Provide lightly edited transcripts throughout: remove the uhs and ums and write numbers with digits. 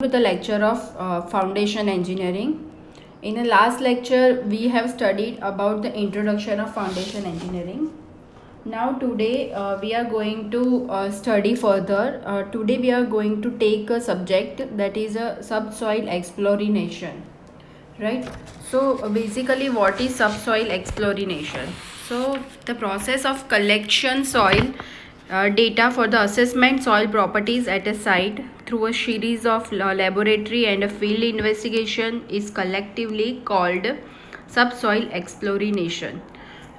To the lecture of foundation engineering. In the last lecture we have studied about the introduction of foundation engineering. Now today we are going to study further. Today we are going to take a subject that is a subsoil exploration, right? So basically what is subsoil exploration? So the process of collection soil data for the assessment soil properties at a site through a series of laboratory and a field investigation is collectively called subsoil exploration,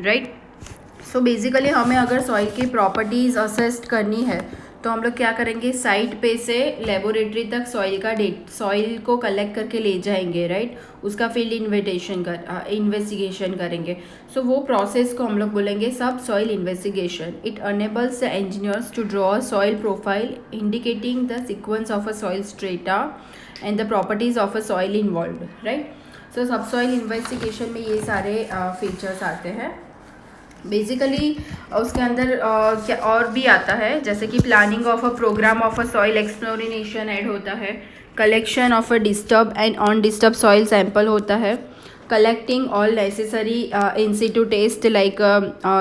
right? So basically हमें अगर soil की properties asset करनी है तो हम लोग क्या करेंगे, साइट पे से लेबोरेटरी तक सॉइल को कलेक्ट करके ले जाएंगे, राइट? उसका फील्ड इन्वेस्टिगेशन करेंगे. सो वो प्रोसेस को हम लोग बोलेंगे subsoil investigation. It enables the engineers to draw soil profile indicating the sequence of a soil strata and the properties of a soil involve, right? So subsoil investigation में ये सारे features आते हैं. Basically उसके अंदर क्या और भी आता है, जैसे कि planning of a programme of a soil exploration add होता है, collection of a disturb and undisturb soil sample होता है, collecting all necessary in situ test like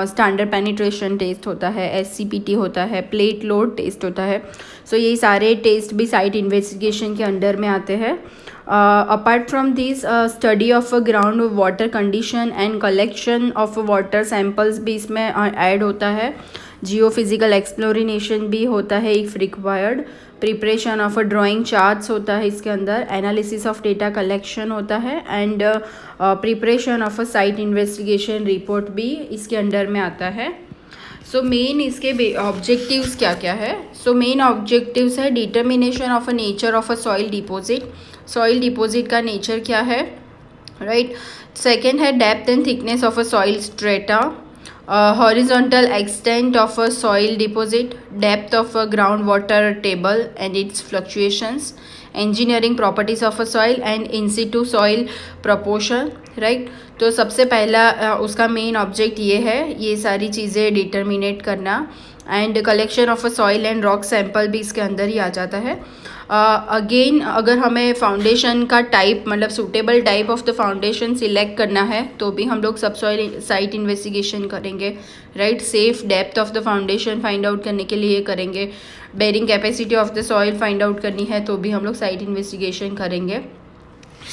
standard penetration test होता है, SCPT होता है, प्लेट लोड टेस्ट होता है. सो ये सारे टेस्ट भी साइट इन्वेस्टिगेशन के अंडर में आते हैं. Apart from this, study of ground water condition and collection of water samples भी इसमें ऐड होता है. जियोफिजिकल एक्सप्लोरेशन भी होता है if required. Preparation of drawing charts होता है इसके अंदर. एनालिसिस ऑफ डेटा कलेक्शन होता है and preparation of a site investigation report भी इसके अंडर में आता है. सो मेन इसके ऑब्जेक्टिव्स क्या क्या है? सो मेन ऑब्जेक्टिव्स है determination of a nature of a soil deposit. Soil deposit का नेचर क्या है, राइट? सेकेंड है depth and thickness of a soil strata, horizontal extent of a soil deposit, depth of a ground water table and it's fluctuations, engineering properties of a soil and in situ soil proportion, right? तो सबसे पहला उसका main object ये है, ये सारी चीज़ें determinate करना. And collection of a soil and rock sample भी इसके अंदर ही आ जाता है. अगेन अगर हमें फाउंडेशन का टाइप मतलब suitable type of the foundation select करना है तो भी हम लोग सब सॉइल साइट इन्वेस्टिगेशन करेंगे, right? Safe depth of the foundation find out करने के लिए करेंगे. Bearing capacity of the soil find out करनी है तो भी हम लोग साइट इन्वेस्टिगेशन करेंगे.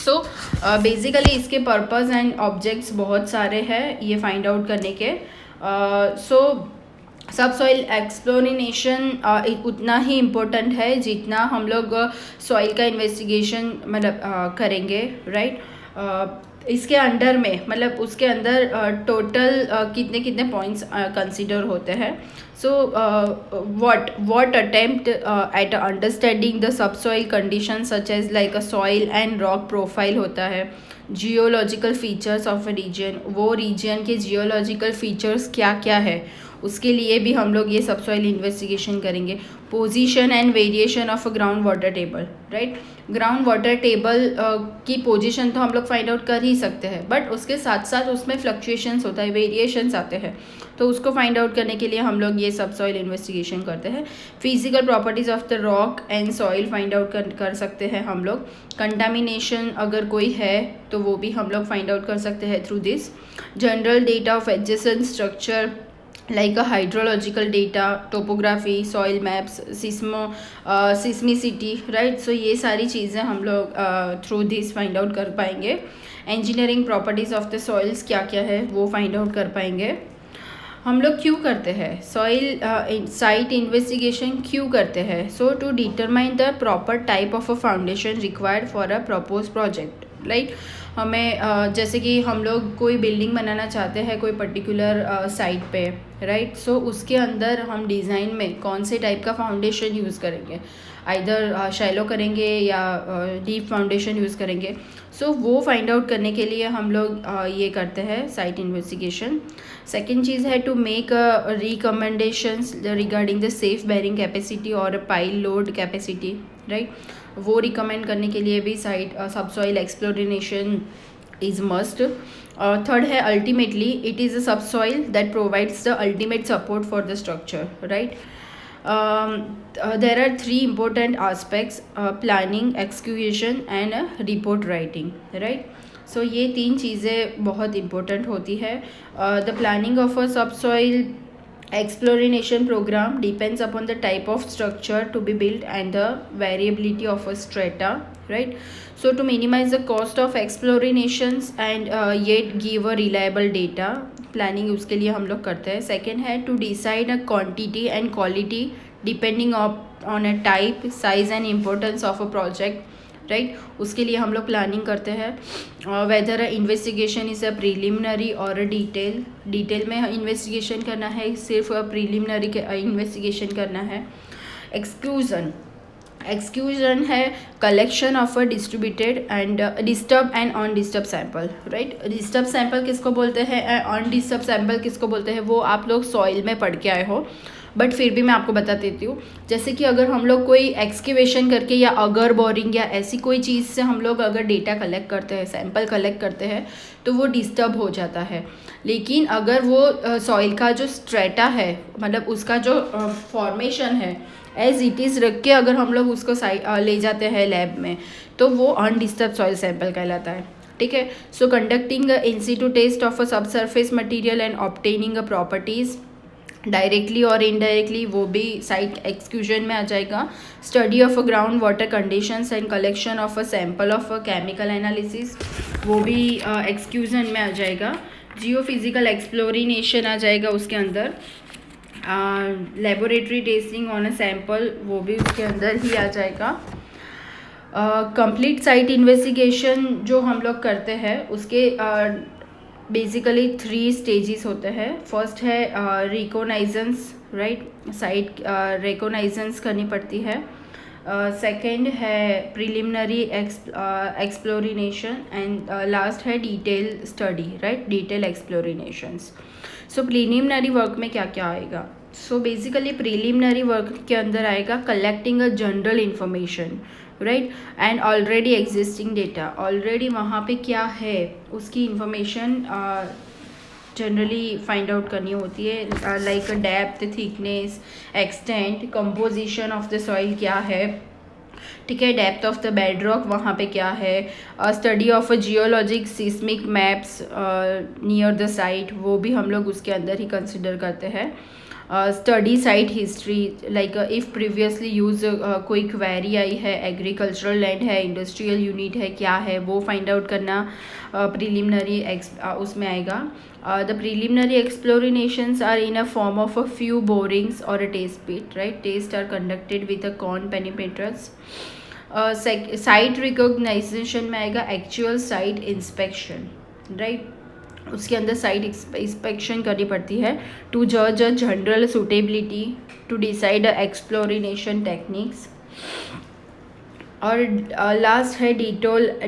सो बेसिकली इसके पर्पस एंड ऑब्जेक्ट्स बहुत सारे हैं ये फाइंड आउट करने के. सो सब सॉइल एक्सप्लोरेशन उतना ही इम्पोर्टेंट है जितना हम लोग सॉइल का इन्वेस्टिगेशन मतलब करेंगे, राइट? इसके अंडर में मतलब उसके अंदर टोटल कितने कितने पॉइंट्स कंसिडर होते हैं. सो what attempt at understanding the subsoil conditions such as like a soil and rock profile होता है. Geological features of a region, वो रीजन के जियोलॉजिकल फीचर्स क्या क्या है उसके लिए भी हम लोग ये सबसॉइल इन्वेस्टिगेशन करेंगे. Position and variation of a ground water table, right? Ground water table की पोजीशन तो हम लोग फाइंड आउट कर ही सकते हैं, बट उसके साथ साथ उसमें फ्लक्चुएशंस होता है, वेरिएशंस आते हैं, तो उसको फाइंड आउट करने के लिए हम लोग ये सबसॉइल इन्वेस्टिगेशन करते हैं. Physical properties of the rock and soil find out कर सकते हैं हम लोग. कंटामिनेशन अगर कोई है तो वो भी हम लोग फाइंड आउट कर सकते हैं through this. General data of adjacent structure like a hydrological data, topography, soil maps, seismicity, right? So ये सारी चीज़ें हम लोग थ्रू दिस फाइंड आउट कर पाएंगे. engineering properties of the soils क्या क्या है वो फाइंड आउट कर पाएंगे. हम लोग क्यों करते हैं सॉइल साइट इन्वेस्टिगेशन क्यों करते हैं? So to determine the proper type of a foundation required for a propose project, right? हमें जैसे कि हम लोग कोई बिल्डिंग बनाना चाहते हैं कोई पर्टिकुलर साइट पे, राइट? सो उसके अंदर हम डिज़ाइन में कौन से टाइप का फाउंडेशन यूज़ करेंगे, आइदर शैलो करेंगे या डीप फाउंडेशन यूज़ करेंगे. सो वो फाइंड आउट करने के लिए हम लोग ये करते हैं साइट इन्वेस्टिगेशन. सेकेंड चीज़ है to make recommendations regarding the safe bearing capacity और पाइल लोड कैपेसिटी, राइट? वो रिकमेंड करने के लिए भी site subsoil exploration is must. Third है ultimately it is a subsoil that provides the ultimate support for the structure, right? there are three important aspects: planning, excavation and report writing, right? So ये तीन चीज़ें बहुत important होती है. The planning of a subsoil exploration program depends upon the type of structure to be built and the variability of a strata, right? So to minimize the cost of explorations and yet give a reliable data, planning उसके लिए हम लोग करते हैं. Second है to decide a quantity and quality depending on a type, size and importance of a project, right उसके लिए हम लोग प्लानिंग करते हैं. Whether investigation is a preliminary और डिटेल में इन्वेस्टिगेशन करना है, सिर्फ प्रीलिमिनरी के इन्वेस्टिगेशन करना है. एक्सक्यूजन है collection of a distributed and disturb and undisturb sample, right? Disturb sample किसको बोलते हैं, अनडिस्टर्ब सैंपल किसको बोलते हैं, वो आप लोग सॉइल में पढ़ के आए हो, बट फिर भी मैं आपको बता देती हूँ. जैसे कि अगर हम लोग कोई एक्सकेवेशन करके या अगर बोरिंग या ऐसी कोई चीज़ से हम लोग अगर डेटा कलेक्ट करते हैं, सैंपल कलेक्ट करते हैं, तो वो डिस्टर्ब हो जाता है. लेकिन अगर वो सॉइल का जो स्ट्रेटा है, मतलब उसका जो फॉर्मेशन है, एज इट इज़ रख के अगर हम लोग उसको ले जाते हैं लैब में, तो वो अनडिस्टर्ब सॉइल सैंपल कहलाता है. ठीक है. So conducting in situ test of a subsurface material and obtaining a properties directly और इनडायरेक्टली, वो भी साइट एक्सक्यूजन में आ जाएगा. Study of a ground water conditions and collection of a sample of a chemical analysis, वो भी एक्सक्यूजन में आ जाएगा. जियो फिजिकल एक्सप्लोरिनेशन आ जाएगा उसके अंदर. Laboratory testing on a sample, वो भी उसके अंदर ही आ जाएगा. कंप्लीट साइट इन्वेस्टिगेशन जो हम लोग करते हैं, उसके बेसिकली 3 स्टेजेस होते हैं. फर्स्ट है रिकोनाइजेंस, राइट? साइट रिकोनाइजेंस करनी पड़ती है. सेकंड है प्रिलिमिनरी एक्सप्लोरिनेशन एंड लास्ट है डिटेल स्टडी, राइट? डिटेल एक्सप्लोरिनेशंस. सो प्रिलिमिनरी वर्क में क्या क्या आएगा? सो बेसिकली प्रिलिमिनरी वर्क के अंदर आएगा collecting a general information, right? And already existing data, already वहाँ पे क्या है उसकी इंफॉर्मेशन जनरली फाइंड आउट करनी होती है. Like depth, thickness, extent, composition of the soil क्या है, ठीक है, डेप्थ ऑफ द बेडरॉक वहाँ पे क्या है, study of a geologic seismic maps near the site, वो भी हम लोग उसके अंदर ही कंसिडर करते हैं. Study site history, like if previously use कोई क्वेरी आई है, एग्रीकल्चरल लैंड है, इंडस्ट्रियल यूनिट है, क्या है वो फाइंड आउट करना प्रिलिमिनरी उसमें आएगा. The preliminary explorations are in a form of a few borings or a test pit, right? Tests are conducted with a cone penetrants. Site recognition में आएगा actual site inspection, right? उसके अंदर site inspection करनी पड़ती है to जज a general suitability, to decide exploration techniques. और last है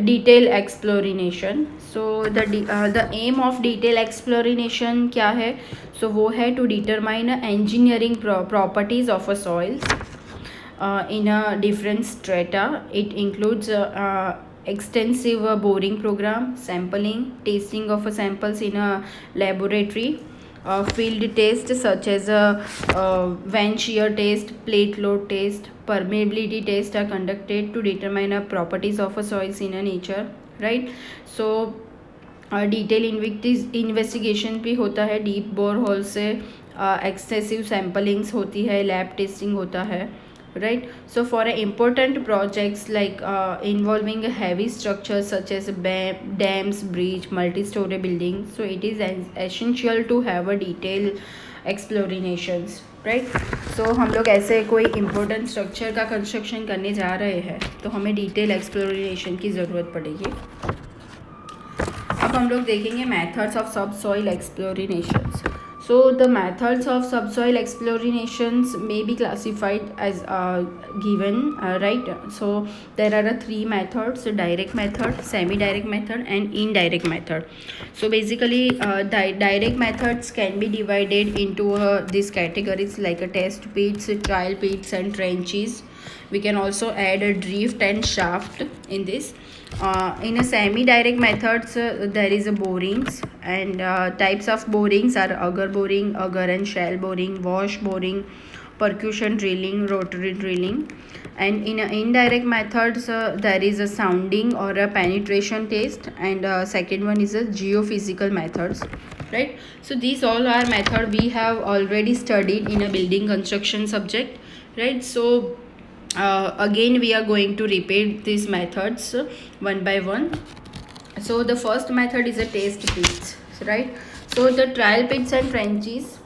detail exploration. So the aim of detail exploration क्या है? सो वो है to determine engineering properties of a soils in a different strata. It includes extensive boring program, sampling, tasting of samples in a laboratory, field test such as vent shear test, plate load test, permeability test are conducted to determine properties of soils in nature, right? So detail investigation भी होता है, deep bore hole से excessive samplings होती है, lab testing होता है, right? So for important projects like involving heavy structures such as dams, bridge, multi-story buildings, so it is essential to have a detailed explanations, right? So हम लोग ऐसे कोई important structure का construction करने जा रहे हैं तो हमें डिटेल एक्सप्लोरेशन की ज़रूरत पड़ेगी. अब हम लोग देखेंगे methods of subsoil explorations. So the methods of subsoil explorations may be classified as given, right? So there are 3 methods: direct method, semi-direct method and indirect method. So basically direct methods can be divided into these categories like test pits, trial pits and trenches. We can also add a drift and shaft in this. In a semi-direct methods there is a borings, and types of borings are auger boring, auger and shell boring, wash boring, percussion drilling, rotary drilling. And in indirect methods, there is a sounding or a penetration test, and second one is a geophysical methods, right? So these all are method we have already studied in a building construction subject, right? So again we are going to repeat these methods one by one. So the first method is a test pits, right? So the trial pits and trenches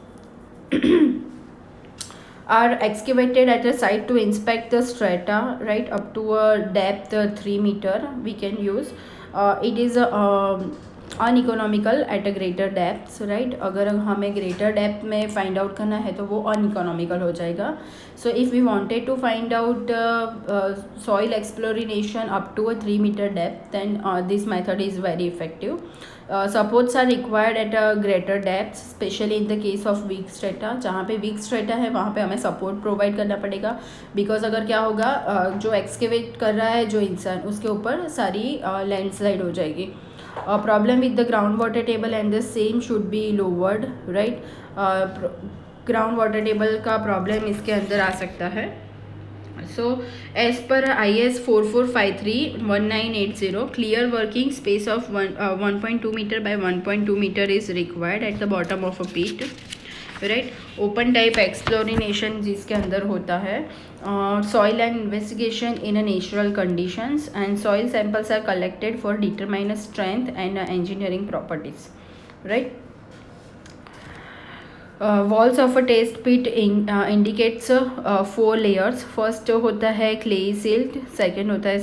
are excavated at a site to inspect the strata, right, up to a depth 3 meter we can use. It is uneconomical at a greater depth, right? अगर हमें greater depth में find out करना है तो वो uneconomical हो जाएगा. So if we wanted to find out soil exploration up to a 3 meter depth, then this method is very effective. Supports are required at a greater depth, especially in the case of weak strata. जहाँ पे weak strata है वहाँ पे हमें support provide करना पड़ेगा, because अगर क्या होगा, जो excavate कर रहा है जो इंसान, उसके ऊपर सारी landslide हो जाएगी. Problem with the groundwater table and the same should be lowered, right? Ground water table का प्रॉब्लम इसके अंदर आ सकता है. So as per IS 4453-1980, clear working space of 1.2 meter by 1.2 meter is required at the bottom of a pit, right? Open type exploration जिसके अंदर होता है. Soil and investigation in a natural conditions, and soil samples are collected for determine strength and engineering properties, right? Walls of a test pit indicates 4 layers. First होता है clay silt, second होता है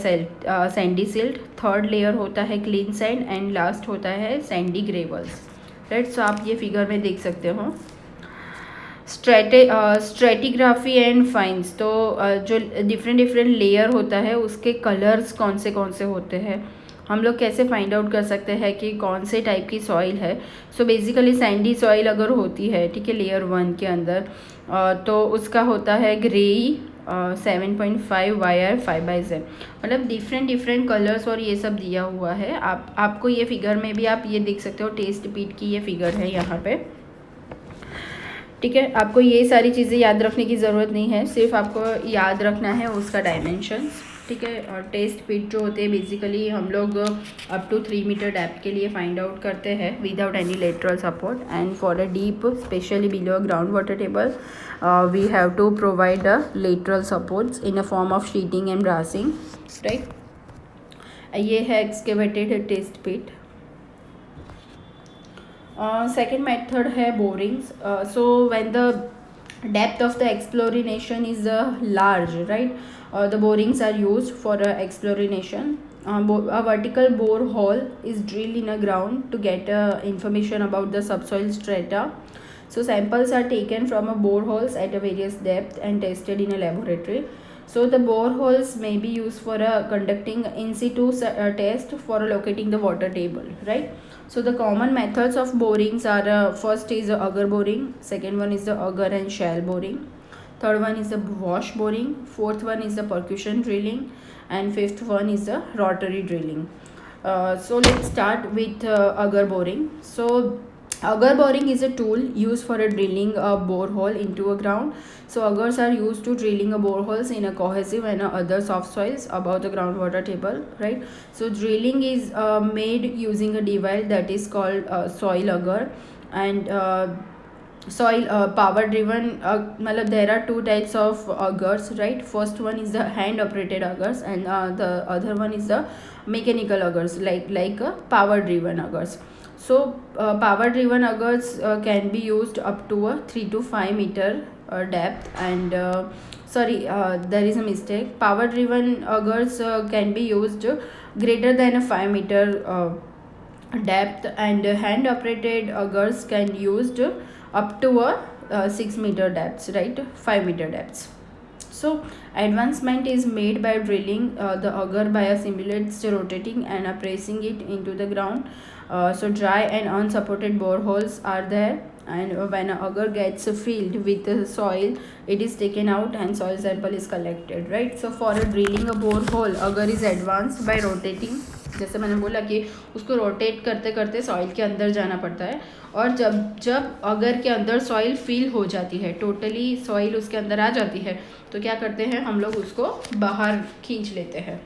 sandy silt, third layer होता है clean sand, and last होता है sandy gravels, right? So आप ये फिगर में देख सकते हो. स्ट्रेटिग्राफी एंड फाइंस, तो जो डिफरेंट लेयर होता है उसके कलर्स कौन से होते हैं, हम लोग कैसे फाइंड आउट कर सकते हैं कि कौन से टाइप की सॉइल है. सो बेसिकली सैंडी सॉइल अगर होती है, ठीक है, लेयर 1 के अंदर, तो उसका होता है ग्रेई 7.5 YR 5/Z. मतलब डिफरेंट कलर्स और ये सब दिया हुआ है. आपको ये फिगर में भी आप ये देख सकते हो, टेस्ट पीट की ये फिगर है यहाँ पे, ठीक है. आपको ये सारी चीज़ें याद रखने की ज़रूरत नहीं है, सिर्फ आपको याद रखना है उसका डायमेंशंस, ठीक है. और टेस्ट पिट जो होते हैं बेसिकली हम लोग अप टू 3 मीटर डेप्थ के लिए फाइंड आउट करते हैं without any lateral support. And for a deep, specially below ground water table, we have to provide a lateral supports in a form of sheeting and bracing, right. ये है excavated test pit. Second method है borings. So when the depth of the exploration is large, right, the borings are used for exploration. A vertical borehole is drilled in a ground to get information about the subsoil strata. So samples are taken from boreholes at a various depth and tested in a laboratory. So the boreholes may be used for conducting in situ test for locating the water table, right? So the common methods of borings are first is auger boring, second one is the auger and shell boring, third one is the wash boring, fourth one is the percussion drilling, and fifth one is the rotary drilling. So let's start with auger boring. So auger boring is a tool used for drilling a borehole into a ground. So augers are used to drilling a boreholes in a cohesive and other soft soils above the groundwater table, right? So drilling is made using a device that is called soil auger and soil power driven. There are two types of augers, right? First one is the hand operated augers, and the other one is the mechanical augers, like power driven augers. So power driven augers can be used up to a 3 to 5 meter depth, and there is a mistake. Power driven augers can be used greater than a 5 meter depth, and hand operated augers can used up to a 6 meter depths, right, 5 meter depths. So advancement is made by drilling the auger by a simulates rotating and pressing it into the ground. So dry and unsupported boreholes are there, and when agar gets filled with soil, it is taken out and soil sample is collected, right? So for drilling a borehole, agar is advanced by rotating, जैसे मैंने बोला कि उसको rotate करते करते soil के अंदर जाना पड़ता है, और जब जब अगर के अंदर सॉइल फिल हो जाती है, टोटली सॉइल उसके अंदर आ जाती है, तो क्या करते हैं हम लोग उसको बाहर खींच लेते हैं,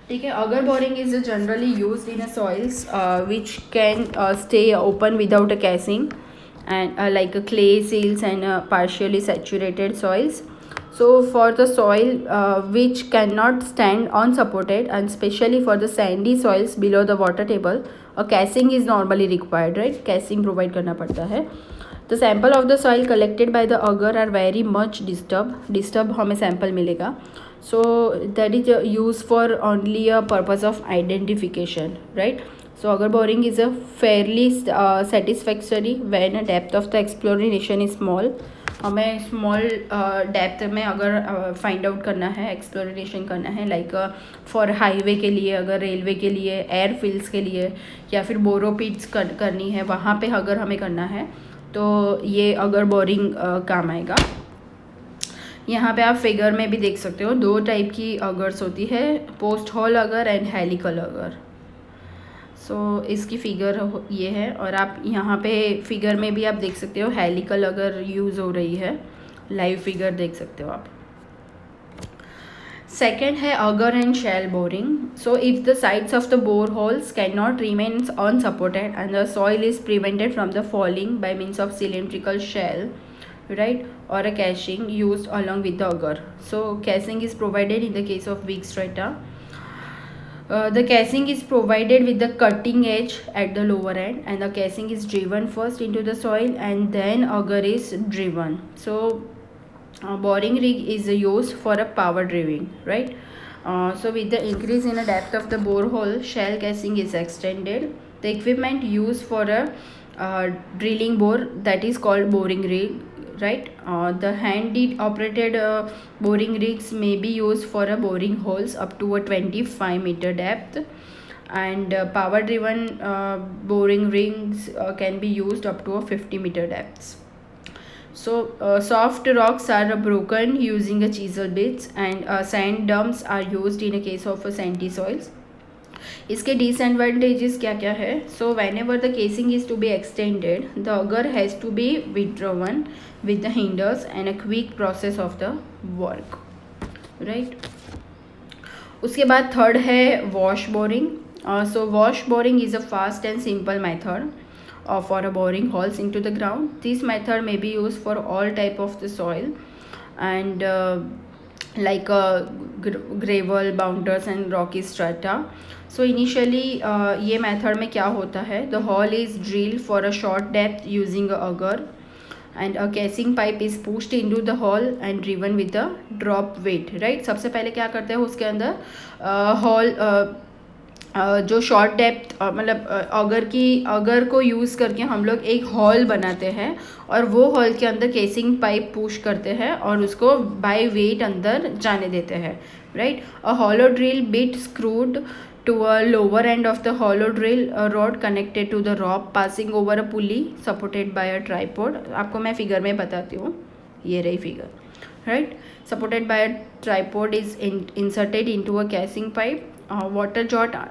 ठीक है. Auger boring is generally used in a soils which can stay open without a casing and like clay seals and partially saturated soils. So for the soil which cannot stand unsupported, and especially for the sandy soils below the water table, a casing is normally required, right? Casing provide करना पड़ता है. The sample of the soil collected by the agar are very much disturbed हमें sample मिलेगा. So that is used for only a purpose of identification, right? So agar boring is a fairly satisfactory when a depth of the exploration is small. हमें small depth में अगर find out करना है, exploration करना है, like for highway के लिए, अगर रेलवे के लिए, एयरफील्ड्स के लिए, या फिर बोरोपिट्स करनी है, वहाँ पे अगर हमें करना है तो ये अगर बोरिंग काम आएगा. यहाँ पे आप फिगर में भी देख सकते हो, दो टाइप की अगर्स होती है, पोस्ट होल अगर एंड हेलिकल अगर. सो इसकी फ़िगर ये है, और आप यहाँ पे फिगर में भी आप देख सकते हो हेलिकल अगर यूज़ हो रही है, लाइव फिगर देख सकते हो आप. सेकेंड है अगर and shell boring. So if the sides of the bore holes can not remain unsupported and the soil is prevented from the falling by means of cylindrical shell, right, or a casing used along with the agar. So casing is provided in the case of weak strata. The casing is provided with the cutting edge at the lower end, and the casing is driven first into the soil and then agar is driven. So boring rig is used for a power drilling, right? So with the increase in the depth of the borehole, shell casing is extended. The equipment used for a drilling bore, that is called boring rig, right? The hand operated boring rigs may be used for a boring holes up to a 25-meter depth, and power driven boring rigs can be used up to a 50-meter depths. So soft rocks are broken using a chisel bits, and sand dumps are used in a case of sandy soils. इसके disadvantages क्या क्या है? So whenever the casing is to be extended, the auger has to be withdrawn with the hinders and a quick process of the work, right. उसके बाद third है wash boring. So wash boring is a fast and simple method for a boring holes into the ground. This method may be use for all type of the soil and like gravel, boulders and rocky strata. So initially ये method में क्या होता है, the hole is drilled for a short depth using a auger, and a casing pipe is pushed into the hole and driven with a drop weight, right. सबसे पहले क्या करते हैं, उसके अंदर hole जो शॉर्ट डेप्थ मतलब अगर को यूज़ करके हम लोग एक हॉल बनाते हैं, और वो हॉल के अंदर केसिंग पाइप पुश करते हैं और उसको बाय वेट अंदर जाने देते हैं, right. A hollow drill bit screwed to a lower end of the hollow drill rod connected to the rope passing over a pulley supported by a tripod. आपको मैं फिगर में बताती हूँ, ये रही figure, right. Supported by a tripod is inserted into a casing pipe. Water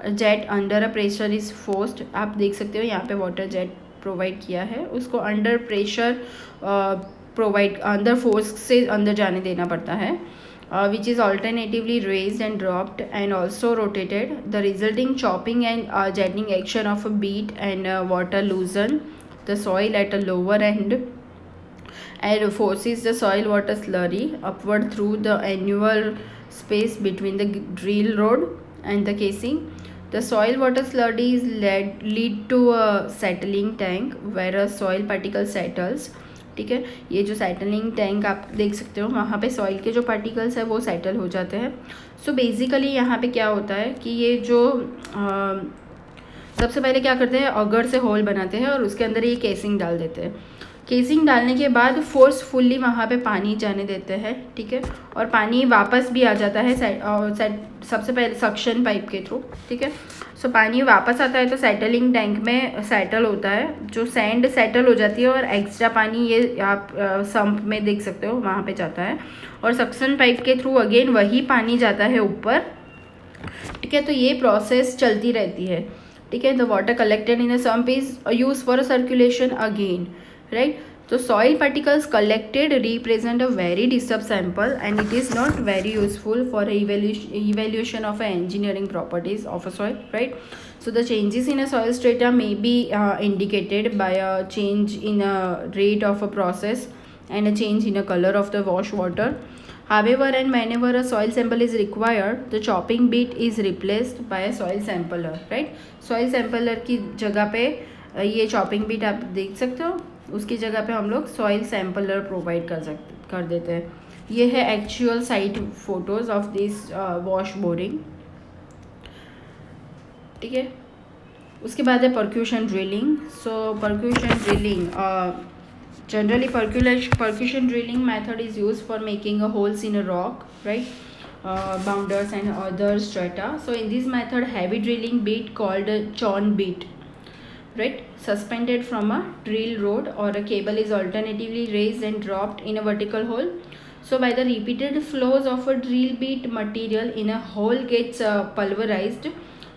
jet under a pressure is forced. आप देख सकते हो यहाँ पे वाटर जेट प्रोवाइड किया है, उसको अंडर प्रेशर प्रोवाइड अंदर फोर्स से अंदर जाने देना पड़ता है, which is alternatively raised and dropped and also rotated. The resulting chopping and jetting action of a bead and water loosen the soil at a lower end and forces the soil water slurry upward through the annual space between the drill rod and the casing. The soil water slurry is lead to a settling tank where a soil particle settles. ठीक है, ये जो settling tank आप देख सकते हो, वहाँ पे सॉइल के जो पार्टिकल्स है वो सेटल हो जाते हैं. सो बेसिकली यहाँ पे क्या होता है कि ये जो सबसे पहले क्या करते हैं, अगर से होल बनाते हैं और उसके अंदर ये केसिंग डाल देते हैं. केसिंग डालने के बाद फोर्सफुली वहाँ पे पानी जाने देते हैं, ठीक है, और पानी वापस भी आ जाता है सबसे पहले सक्शन पाइप के थ्रू, ठीक है। सो पानी वापस आता है तो सेटलिंग टैंक में सेटल होता है, जो सैंड सेटल हो जाती है और एक्स्ट्रा पानी ये आप सम्प में देख सकते हो वहाँ पे जाता है, और सक्शन पाइप के थ्रू अगेन वही पानी जाता है ऊपर, ठीक है। तो ये प्रोसेस चलती रहती है, ठीक है। The water collected in a sump is use for circulation again, right. So soil particles collected represent a very disturbed sample and it is not very useful for evaluation of engineering properties of a soil, right. So the changes in a soil strata may be indicated by a change in a rate of a process and a change in a color of the wash water. However, and whenever a soil sample is required, the chopping bit is replaced by a soil sampler, right. Soil sampler की जगह पे ये chopping bit आप देख सकते हो, उसकी जगह पे हम लोग सॉइल सैम्पलर प्रोवाइड कर देते हैं। ये है actual site photos of this wash boring, ठीक है। उसके बाद है percussion drilling. So percussion drilling generally percussion drilling method is used for making a holes in a rock, right, bounders and other strata. So in this method heavy drilling bit called a churn bit, right, suspended from a drill rod or a cable is alternatively raised and dropped in a vertical hole. So by the repeated flows of a drill bit, material in a hole gets pulverized.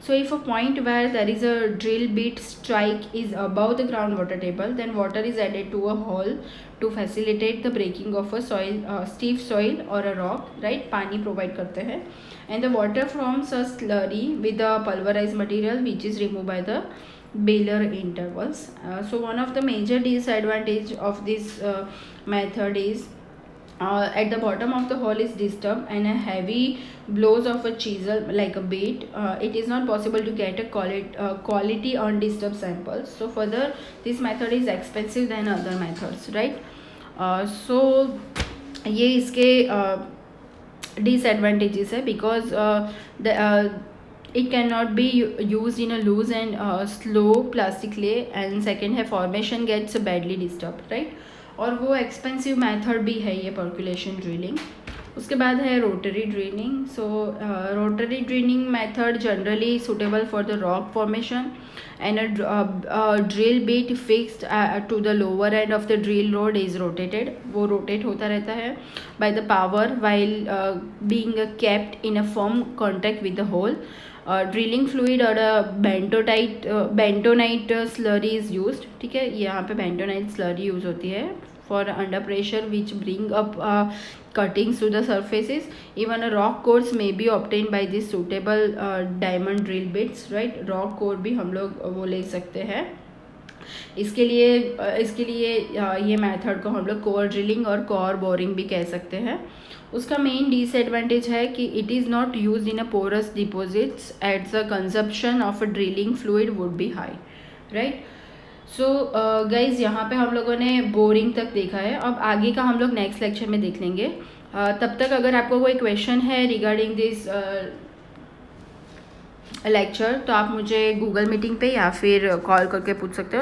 So if a point where there is a drill bit strike is above the groundwater table, then water is added to a hole to facilitate the breaking of a soil, stiff soil or a rock, right. पानी provide करते हैं, and the water forms a slurry with the pulverized material which is removed by the Baylor intervals. So one of the major disadvantage of this method is at the bottom of the hole is disturbed and a heavy blows of a chisel like a bait, it is not possible to get a quality undisturbed samples. So further this method is expensive than other methods, right. So ये इसके disadvantages है because it cannot be used in a loose and slow plastic clay, and second है formation gets badly disturbed, right. और वो expensive method भी है ये परक्यूलेशन drilling. उसके बाद है rotary drilling. So rotary drilling method generally suitable for the rock formation and a drill bit fixed to the lower end of the drill rod is rotated, वो rotate होता रहता है by the power while being kept in a firm contact with the hole. Drilling fluid और bentonite slurry is used, ठीक है। यहाँ पे bentonite slurry use होती है for under pressure which bring up cuttings to the surfaces. Even a rock cores may be obtain by this suitable diamond drill bits, right. Rock core भी हम लोग वो ले सकते हैं। इसके लिए ये मेथड को हम लोग कोर ड्रिलिंग और कोर बोरिंग भी कह सकते हैं। उसका मेन डिसएडवांटेज है कि it is not used in a porous deposits at the consumption of a drilling fluid would be high, right. So guys यहाँ पे हम लोगों ने बोरिंग तक देखा है, अब आगे का हम लोग नेक्स्ट लेक्चर में देख लेंगे। तब तक अगर आपको कोई क्वेश्चन है रिगार्डिंग दिस लेक्चर तो आप मुझे गूगल मीटिंग पे या फिर कॉल करके पूछ सकते हो।